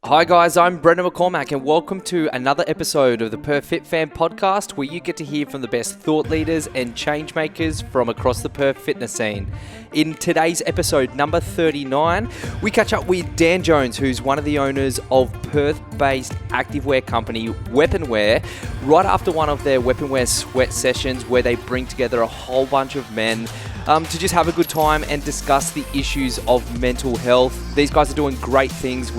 Hi guys, I'm Brendan McCormack and welcome to another episode of the PERTH FITFAM podcast where you get to hear from the best thought leaders and change makers from across the Perth fitness scene. In today's episode number 39, we catch up with Dan Jones, who's one of the owners of Perth-based activewear company WPN Wear, right after one of their WPN Wear Sweat Sessions where they bring together a whole bunch of men to just have a good time and discuss the issues of mental health. These guys are doing great things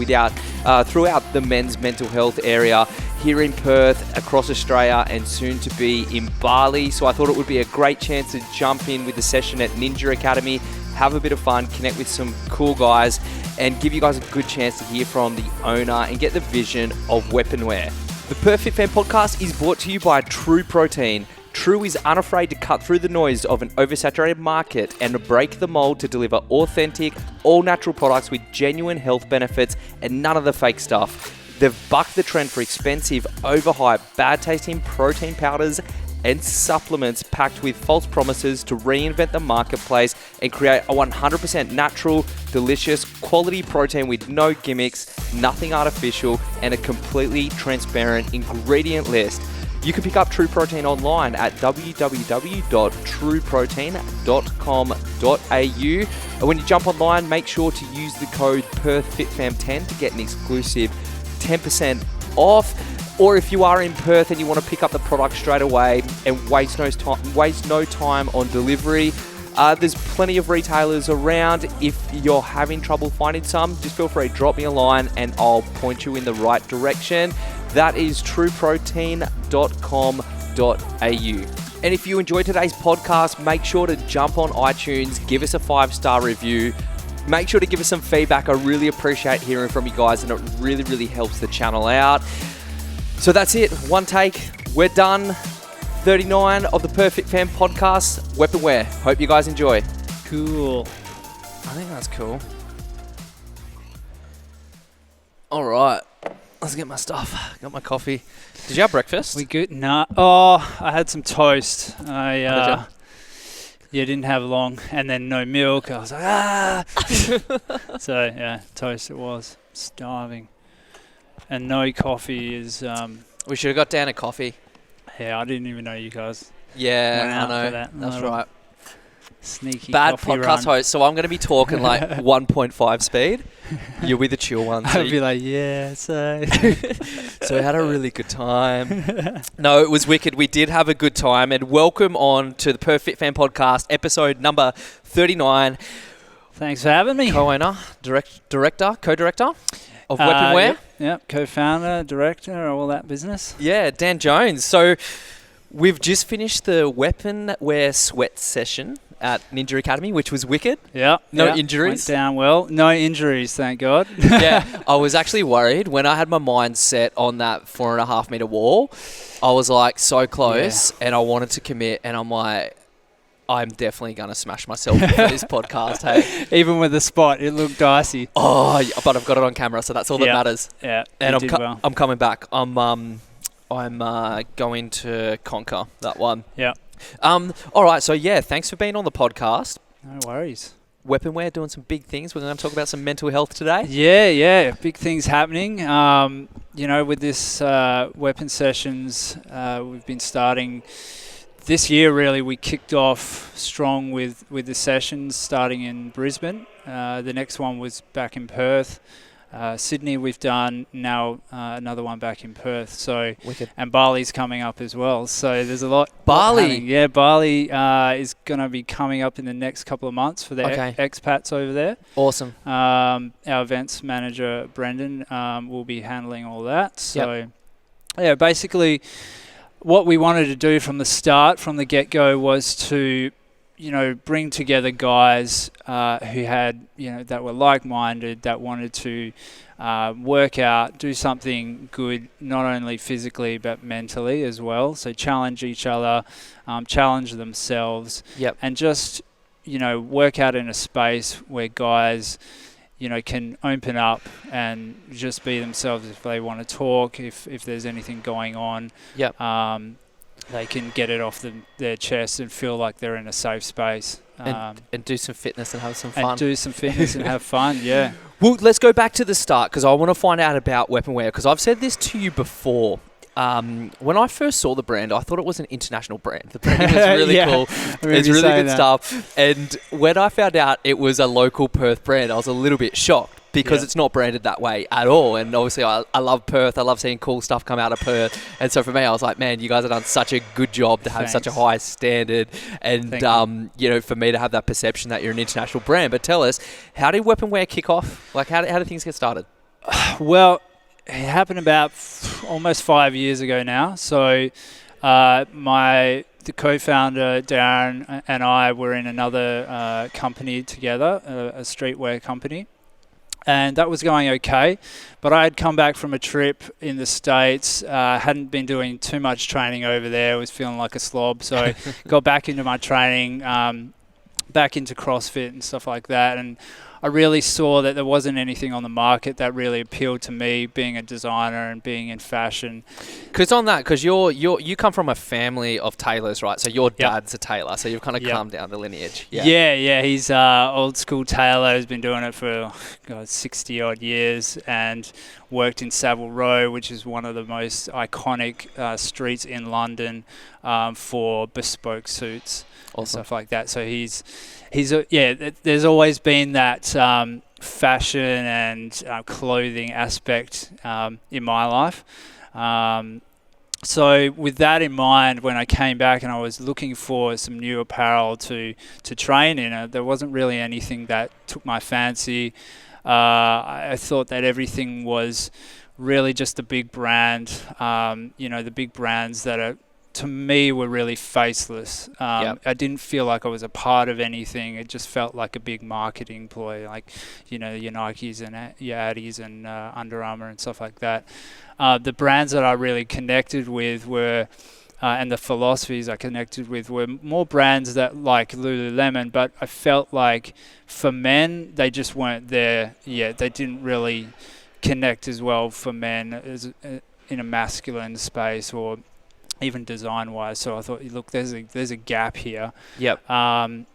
throughout the men's mental health area here in Perth, across Australia, and soon to be in Bali. So I thought it would be a great chance to jump in with the session at Ninja Academy, have a bit of fun, connect with some cool guys, and give you guys a good chance to hear from the owner and get the vision of WPN Wear. The PERTH FITFAM podcast is brought to you by True Protein. True is unafraid to cut through the noise of an oversaturated market and break the mold to deliver authentic, all-natural products with genuine health benefits and none of the fake stuff. They've bucked the trend for expensive, overhyped, bad-tasting protein powders and supplements packed with false promises to reinvent the marketplace and create a 100% natural, delicious, quality protein with no gimmicks, nothing artificial, and a completely transparent ingredient list. You can pick up True Protein online at www.trueprotein.com.au. And when you jump online, make sure to use the code PERTHFITFAM10 to get an exclusive 10% off. Or if you are in Perth and you want to pick up the product straight away and waste no time on delivery, there's plenty of retailers around. If you're having trouble finding some, just feel free to drop me a line and I'll point you in the right direction. That is trueprotein.com.au. And if you enjoyed today's podcast, make sure to jump on iTunes, give us a 5-star review. Make sure to give us some feedback. I really appreciate hearing from you guys and it really, really helps the channel out. So that's it. One take. We're done. 39 of the PERTH FITFAM podcast, WPN Wear. Hope you guys enjoy. Cool. I think that's cool. All right. Let's get my stuff. Got my coffee. Did you have breakfast? We good? Nah. Oh, I had some toast. Didn't have long, and then no milk. I was like, So yeah, toast it was. Starving. And no coffee is. We should have got Dan a coffee. Yeah, I didn't even know you guys. Yeah, I know. That's right. Sneaky bad coffee podcast run. host, so I'm going to be talking like 1.5 speed. You'll be the chill one. So I'll be like, yeah, so. So we had a really good time. No, it was wicked. We did have a good time, and welcome on to the PERTH FITFAM podcast, episode number 39. Thanks for having me. Co-owner, co-director of WPN Wear. Yep, co-founder, director, all that business. Yeah, Dan Jones. So we've just finished the WPN Wear Sweat Session at Ninja Academy, which was wicked. Yeah. No injuries. Went down well. No injuries, thank God. Yeah, I was actually worried when I had my mind set on that 4.5 meter wall. I was like so close and I wanted to commit, and I'm like, I'm definitely going to smash myself for this podcast. Hey, even with the spot, it looked dicey. Oh, but I've got it on camera, so that's all that matters. Yeah, and I'm coming back. I'm going to conquer that one. Yeah. All right. So yeah, thanks for being on the podcast. No worries. WPN Wear doing some big things. We're going to talk about some mental health today. Yeah, big things happening. With this weapon sessions, we've been starting this year. Really, we kicked off strong with the sessions starting in Brisbane. The next one was back in Perth. Sydney we've done, now another one back in Perth. So wicked. And Bali's coming up as well. So there's a lot. Bali? Yeah, Bali is going to be coming up in the next couple of months for the expats over there. Awesome. Our events manager, Brendan, will be handling all that. So basically what we wanted to do from the start, from the get-go, was to bring together guys who had, that were like-minded, that wanted to work out, do something good, not only physically but mentally as well. So challenge each other, challenge themselves, and just, work out in a space where guys, can open up and just be themselves if they want to talk, if there's anything going on. They can get it off their chest and feel like they're in a safe space. And do some fitness and have some fun. And do some fitness and have fun, yeah. Well, let's go back to the start because I want to find out about weapon wear because I've said this to you before. When I first saw the brand, I thought it was an international brand. The brand was really cool. It's really good stuff. And when I found out it was a local Perth brand, I was a little bit shocked because it's not branded that way at all. And obviously, I love Perth. I love seeing cool stuff come out of Perth. And so for me, I was like, man, you guys have done such a good job to have such a high standard. And, for me to have that perception that you're an international brand. But tell us, how did weapon wear kick off? Like, how did things get started? Well, it happened about almost 5 years ago now. So the co-founder, Darren, and I were in another company together, a streetwear company. And that was going okay. But I had come back from a trip in the States, hadn't been doing too much training over there, was feeling like a slob. So I got back into my training, back into CrossFit and stuff like that. And I really saw that there wasn't anything on the market that really appealed to me, being a designer and being in fashion. Because you come from a family of tailors, right? So your dad's a tailor, so you've kind of come down the lineage. Yeah. He's old school tailor. He's been doing it for 60 odd years and worked in Savile Row, which is one of the most iconic streets in London for bespoke suits. And stuff like that. So there's always been that fashion and clothing aspect in my life. So with that in mind, when I came back and I was looking for some new apparel to train in, there wasn't really anything that took my fancy. I thought that everything was really just a big brand, the big brands that are, to me, were really faceless. I didn't feel like I was a part of anything. It just felt like a big marketing ploy, like, your Nikes and your Addies and Under Armour and stuff like that. The brands that I really connected with were, and the philosophies I connected with were more brands that like Lululemon, but I felt like for men, they just weren't there yet. They didn't really connect as well for men as in a masculine space or even design-wise. So I thought, look, there's a gap here. And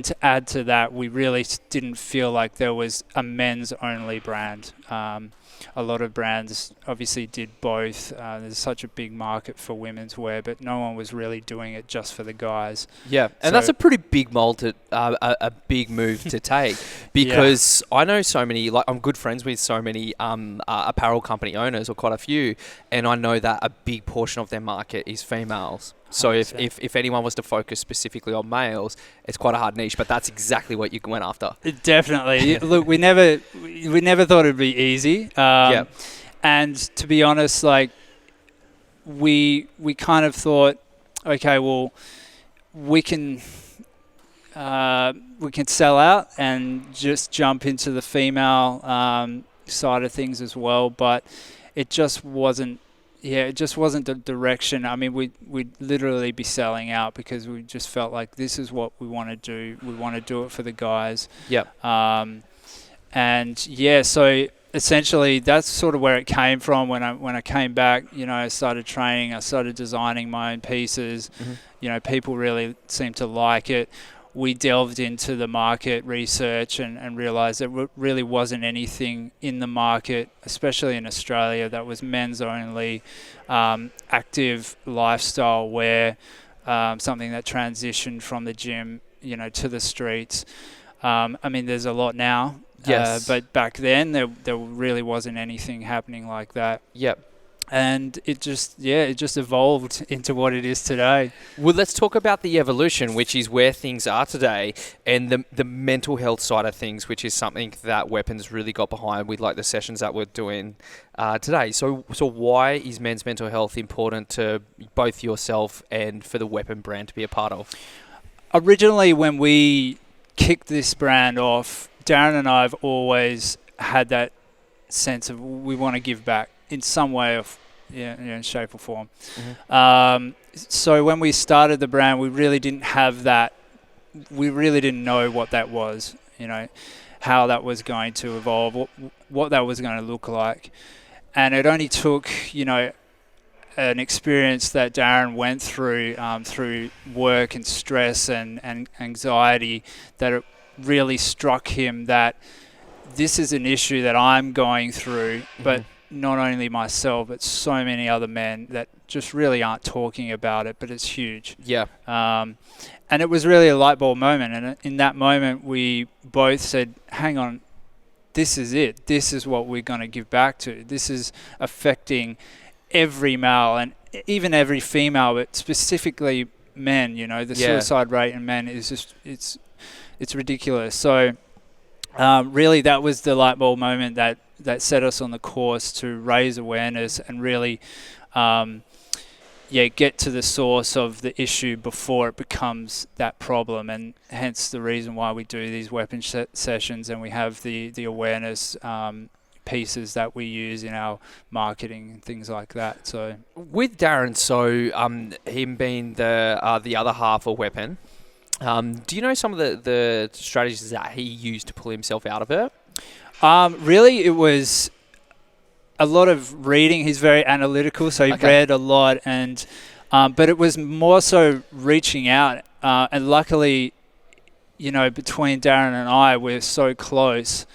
to add to that, we really didn't feel like there was a men's-only brand. A lot of brands obviously did both. There's such a big market for women's wear, but no one was really doing it just for the guys. And that's a pretty big a big move to take because I know so many, like I'm good friends with so many apparel company owners, or quite a few, and I know that a big portion of their market is females. So if anyone was to focus specifically on males, it's quite a hard niche, but that's exactly what you went after. Definitely. Look, we never thought it'd be easy. And to be honest, like we kind of thought, okay, well, we can sell out and just jump into the female side of things as well, but it just wasn't. It just wasn't the direction. I mean, we'd literally be selling out because we just felt like this is what we want to do. We want to do it for the guys. So essentially that's sort of where it came from. When I came back, I started training. I started designing my own pieces. People really seemed to like it. We delved into the market research and realised there really wasn't anything in the market, especially in Australia, that was men's only, active lifestyle wear, something that transitioned from the gym, to the streets. I mean, there's a lot now, but back then there really wasn't anything happening like that. And it just evolved into what it is today. Well, let's talk about the evolution, which is where things are today, and the mental health side of things, which is something that Weapons really got behind with like the sessions that we're doing today. So why is men's mental health important to both yourself and for the Weapon brand to be a part of? Originally, when we kicked this brand off, Darren and I have always had that sense of we want to give back in some way of shape or form. So when we started the brand, we really didn't have that. We really didn't know what that was, how that was going to evolve, what that was going to look like. And it only took, an experience that Darren went through work and stress and anxiety, that it really struck him that this is an issue that I'm going through, but not only myself, but so many other men that just really aren't talking about it, but it's huge. Yeah. And it was really a light bulb moment. And in that moment, we both said, hang on, this is it. This is what we're going to give back to. This is affecting every male and even every female, but specifically men. You know, the suicide rate in men is just, it's ridiculous. So really that was the light bulb moment that set us on the course to raise awareness and really get to the source of the issue before it becomes that problem, and hence the reason why we do these weapon sessions, and we have the awareness pieces that we use in our marketing and things like that. So with Darren, him being the other half of Weapon, do you know some of the strategies that he used to pull himself out of it? Really, it was a lot of reading. He's very analytical, so he read a lot, and but it was more so reaching out. And luckily, between Darren and I, we're so close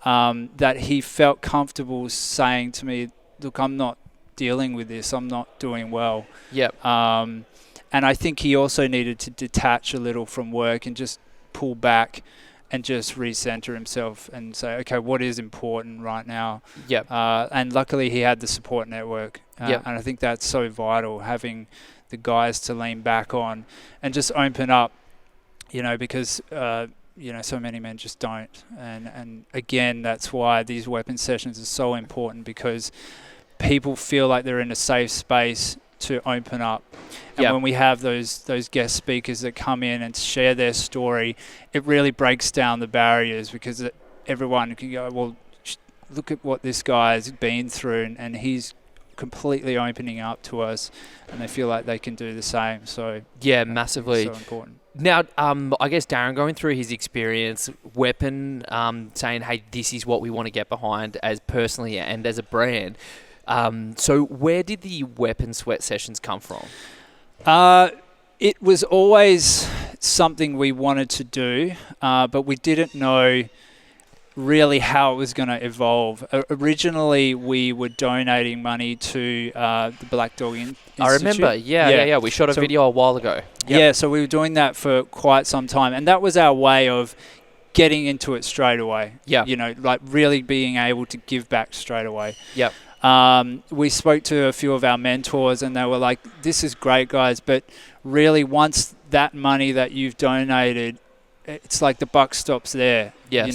that he felt comfortable saying to me, "Look, I'm not dealing with this. I'm not doing well." Yep. And I think he also needed to detach a little from work and just pull back and just recenter himself and say, okay, what is important right now? Yep. And luckily he had the support network. And I think that's so vital, having the guys to lean back on and just open up, because, so many men just don't. And again, that's why these weapon sessions are so important, because people feel like they're in a safe space to open up. And when we have those guest speakers that come in and share their story, it really breaks down the barriers, because everyone can go, well, look at what this guy's been through, and he's completely opening up to us, and they feel like they can do the same. So yeah, massively. So important. Now, I guess Darren, going through his experience, Weapon, saying, hey, this is what we want to get behind as personally and as a brand. So where did the Weapon Sweat Sessions come from? It was always something we wanted to do, but we didn't know really how it was going to evolve. Originally, we were donating money to the Black Dog Institute. I remember, yeah. We shot a video a while ago. Yep. Yeah, so we were doing that for quite some time, and that was our way of getting into it straight away. Yeah. Like really being able to give back straight away. Yep. We spoke to a few of our mentors, and they were like, this is great, guys, but really once that money that you've donated, it's like the buck stops there. Yes.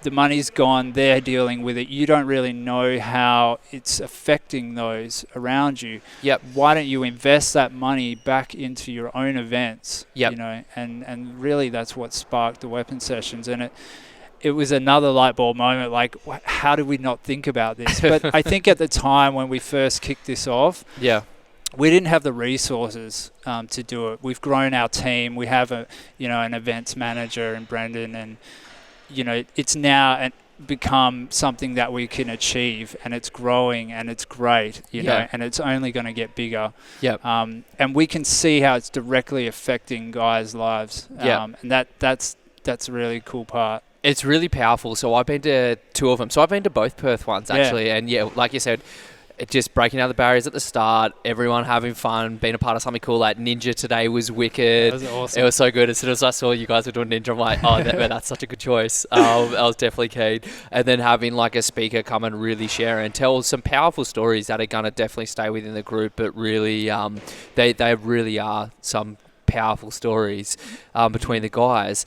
The money's gone, they're dealing with it. You don't really know how it's affecting those around you. Yep. Why don't you invest that money back into your own events? Yep. And really that's what sparked the weapon sessions. And it was another light bulb moment, like, how did we not think about this? But I think at the time when we first kicked this off, we didn't have the resources to do it. We've grown our team. We have an events manager in Brendan, and it's now become something that we can achieve, and it's growing and it's great, and it's only going to get bigger. And we can see how it's directly affecting guys' lives. And that's a really cool part. It's really powerful. So I've been to two of them. So I've been to both Perth ones, actually. And like you said, just breaking down the barriers at the start, everyone having fun, being a part of something cool. Like Ninja today was wicked. That was awesome. It was so good. As soon as I saw you guys were doing Ninja, I'm like, oh, that's such a good choice. I was definitely keen. And then having like a speaker come and really share and tell some powerful stories that are going to definitely stay within the group, but really, they really are some powerful stories between the guys.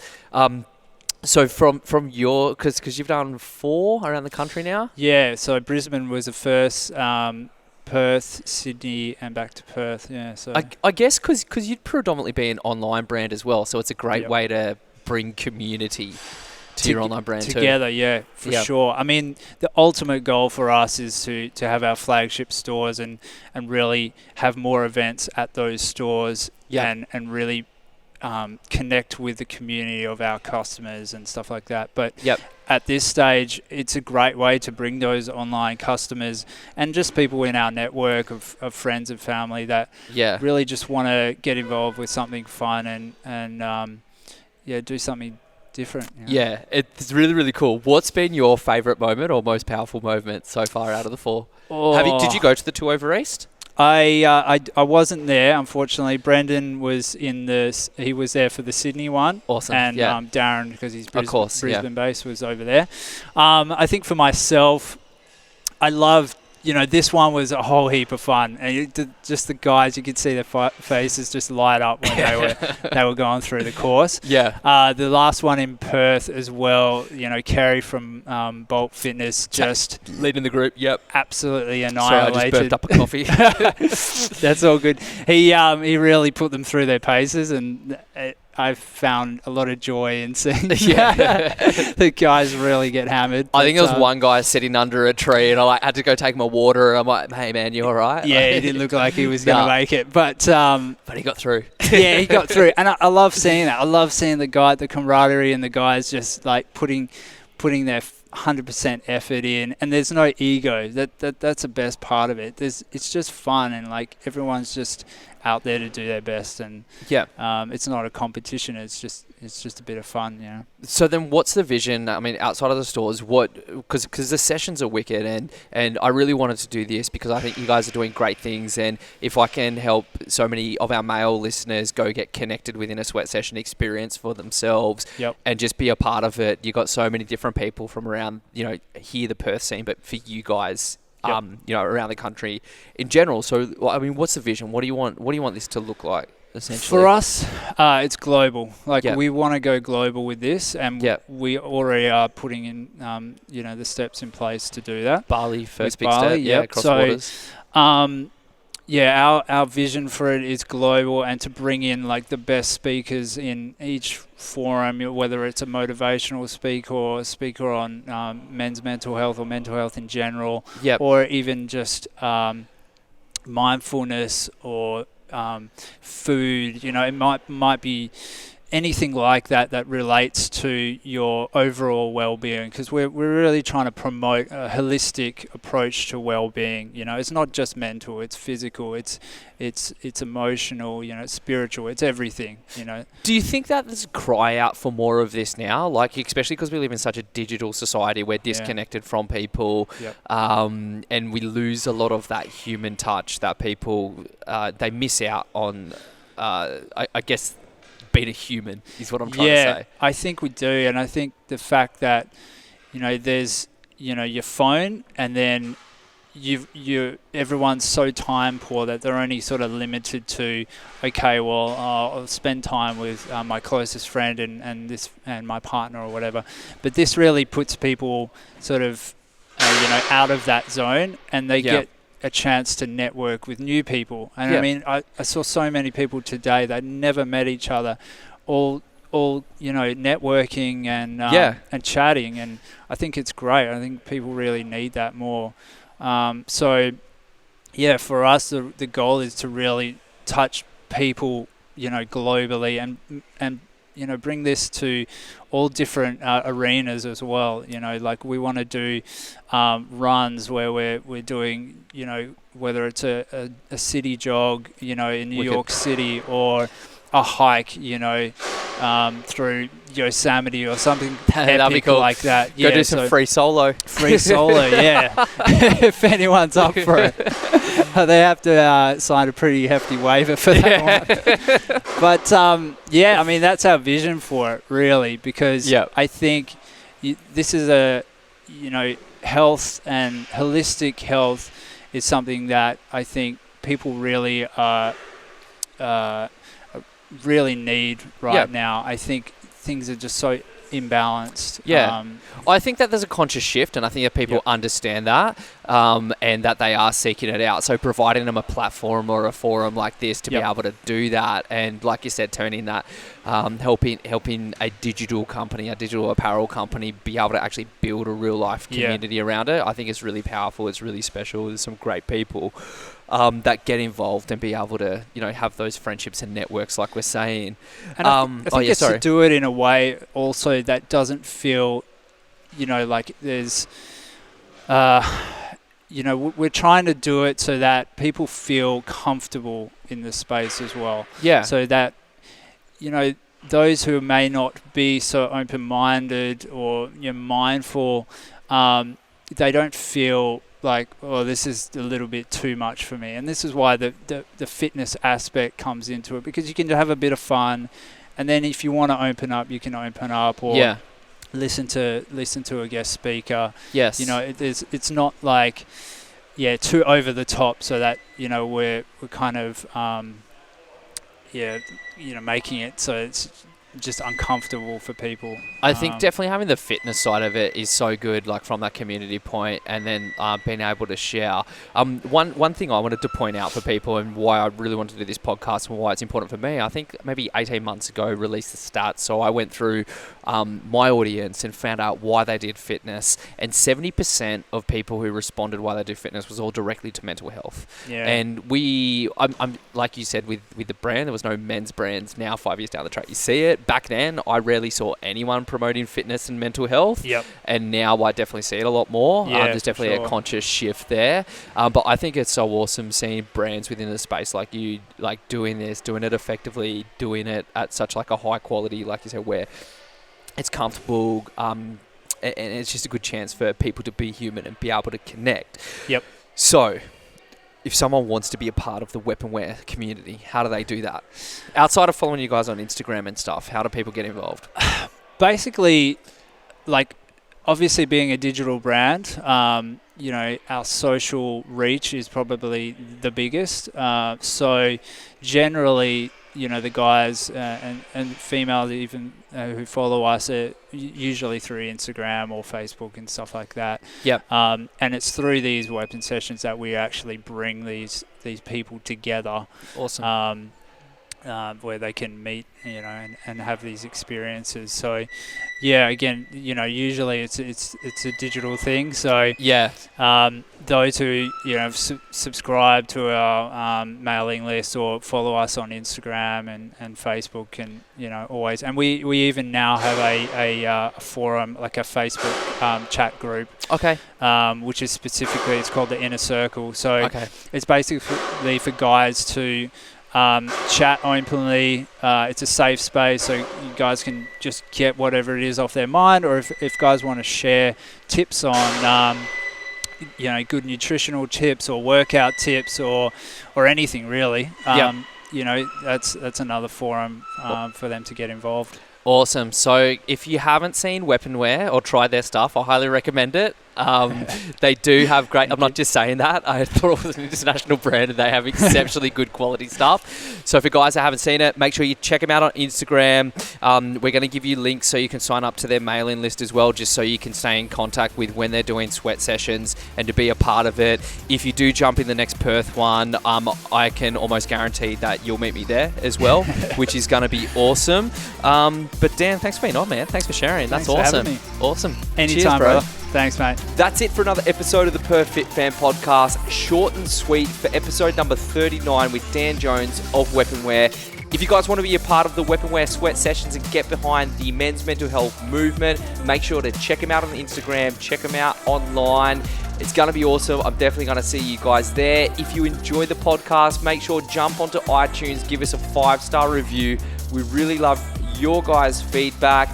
So from your, because you've done 4 around the country now? Yeah, so Brisbane was the first, Perth, Sydney, and back to Perth. Yeah, so I guess because you'd predominantly be an online brand as well, so it's a great way to bring community to your online brand together. too. Yeah, for sure. I mean, the ultimate goal for us is to have our flagship stores and really have more events at those stores and really connect with the community of our customers and stuff like that. But at this stage, it's a great way to bring those online customers and just people in our network of friends and family that really just want to get involved with something fun and do something different. Yeah, it's really, really cool. What's been your favourite moment or most powerful moment so far out of the 4? Did you go to the 2 over East? I wasn't there, unfortunately. Brendan was he was there for the Sydney one. Awesome. And yeah. Darren, because he's Brisbane yeah. based, was over there. I think for myself, I loved, this one was a whole heap of fun. And just the guys, you could see their faces just light up when they were going through the course. Yeah. The last one in Perth as well, Kerry from Bulk Fitness just leading the group. Yep. Absolutely annihilated. Sorry, I just burped up a coffee. That's all good. He really put them through their paces, and I've found a lot of joy in seeing the guys really get hammered. I think there was one guy sitting under a tree, and I had to go take my water. And I'm like, "Hey man, you all right?" Yeah, he didn't look like he was going to make it, but he got through. Yeah, he got through, and I love seeing that. I love seeing the camaraderie, and the guys just like putting their 100% effort in, and there's no ego. That's the best part of it. It's just fun, and like everyone's just out there to do their best, and it's not a competition. It's just a bit of fun, So then, what's the vision? I mean, outside of the stores, because the sessions are wicked, and I really wanted to do this because I think you guys are doing great things, and if I can help so many of our male listeners go get connected within a sweat session experience for themselves, and just be a part of it. You got so many different people from around, here the Perth scene, but for you guys. Around the country in general. So, I mean, what's the vision? What do you want this to look like, essentially? For us, it's global. We want to go global with this, and we already are putting in, the steps in place to do that. Bali, first big step, across borders. Our vision for it is global, and to bring in like the best speakers in each forum, whether it's a motivational speaker or a speaker on men's mental health or mental health in general, or even just mindfulness or food. It might be anything like that relates to your overall well-being, because we're really trying to promote a holistic approach to well-being. It's not just mental, it's physical, it's emotional, it's spiritual, it's everything. Do you think that there's a cry out for more of this now, like especially because we live in such a digital society, we're disconnected from people, and we lose a lot of that human touch that people they miss out on, I guess being a human is what I'm trying to say. I think we do, and I think the fact that there's your phone, and then everyone's so time poor that they're only sort of limited to, I'll spend time with my closest friend and my partner or whatever, but this really puts people sort of out of that zone, and they get a chance to network with new people. And I mean, I saw so many people today that never met each other, all networking and chatting, and I think it's great. I think people really need that more. For us, the goal is to really touch people, globally, and bring this to all different arenas as well. We want to do runs where we're doing, whether it's a city jog, in New York City, or a hike, through Yosemite or something that'd be cool. Like that. Go do some free solo. If anyone's up for it. They have to sign a pretty hefty waiver for that one. But, I mean, that's our vision for it, really, because I think this is health and holistic health is something that I think people really really need now. I think things are just so imbalanced. I think that there's a conscious shift, and I think that people understand that, and that they are seeking it out. So providing them a platform or a forum like this to be able to do that, and like you said, turning that, helping a digital company, a digital apparel company, be able to actually build a real life community around it. I think it's really powerful. It's really special. There's some great people that get involved and be able to, have those friendships and networks, like we're saying. And I think it's to do it in a way also that doesn't feel, like there's, we're trying to do it so that people feel comfortable in the space as well. Yeah. So that, those who may not be so open-minded or mindful, they don't feel like, oh, this is a little bit too much for me. And this is why the fitness aspect comes into it, because you can have a bit of fun, and then if you want to open up, you can open up, or listen to a guest speaker. Yes. It's not like too over the top, so that we're kind of making it so it's just uncomfortable for people. I think definitely having the fitness side of it is so good, like from that community point, and then being able to share. One thing I wanted to point out for people, and why I really wanted to do this podcast and why it's important for me, I think maybe 18 months ago released the stats. So I went through my audience and found out why they did fitness, and 70% of people who responded why they do fitness was all directly to mental health. Yeah. And I'm like you said, with the brand, there was no men's brands. Now 5 years down the track, you see it. Back then, I rarely saw anyone promoting fitness and mental health. Yep. And now I definitely see it a lot more. Yeah, there's definitely a conscious shift there. But I think it's so awesome seeing brands within the space like you, like doing this, doing it effectively, doing it at such like a high quality, like you said, where it's comfortable, and it's just a good chance for people to be human and be able to connect. Yep. So, if someone wants to be a part of the weapon wear community, how do they do that? Outside of following you guys on Instagram and stuff, how do people get involved? Basically, like, obviously being a digital brand, our social reach is probably the biggest. So generally, the guys and females even who follow us are usually through Instagram or Facebook and stuff like that. Yep. And it's through these weapon sessions that we actually bring these people together. Awesome. Where they can meet, and have these experiences. So, again, usually it's a digital thing. So those who subscribe to our mailing list or follow us on Instagram and Facebook can always. And we even now have a forum, like a Facebook chat group. Okay. Which is specifically, it's called the Inner Circle. So it's basically for guys to chat openly. It's a safe space, so you guys can just get whatever it is off their mind, or if guys want to share tips on good nutritional tips or workout tips or anything really, that's another forum for them to get involved. Awesome. So if you haven't seen Weapon Wear or tried their stuff, I highly recommend it. They do have great... I'm not just saying that. I thought it was an international brand and they have exceptionally good quality stuff. So for guys that haven't seen it, make sure you check them out on Instagram. We're going to give you links so you can sign up to their mailing list as well, just so you can stay in contact with when they're doing sweat sessions and to be a part of it. If you do jump in the next Perth one, I can almost guarantee that you'll meet me there as well, which is going to be awesome. But Dan, thanks for being on, man. Thanks for sharing. That's awesome. For having me. Awesome. Anytime, cheers, bro. Thanks, mate. That's it for another episode of the PERTH FitFam podcast. Short and sweet for episode number 39 with Dan Jones of Weapon Wear. If you guys want to be a part of the Weapon Wear Sweat Sessions and get behind the men's mental health movement, make sure to check them out on Instagram, check them out online. It's going to be awesome. I'm definitely going to see you guys there. If you enjoy the podcast, make sure jump onto iTunes, give us a 5-star review. We really love your guys' feedback.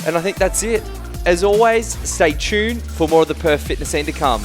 And I think that's it. As always, stay tuned for more of the PERTH Fitness scene to come.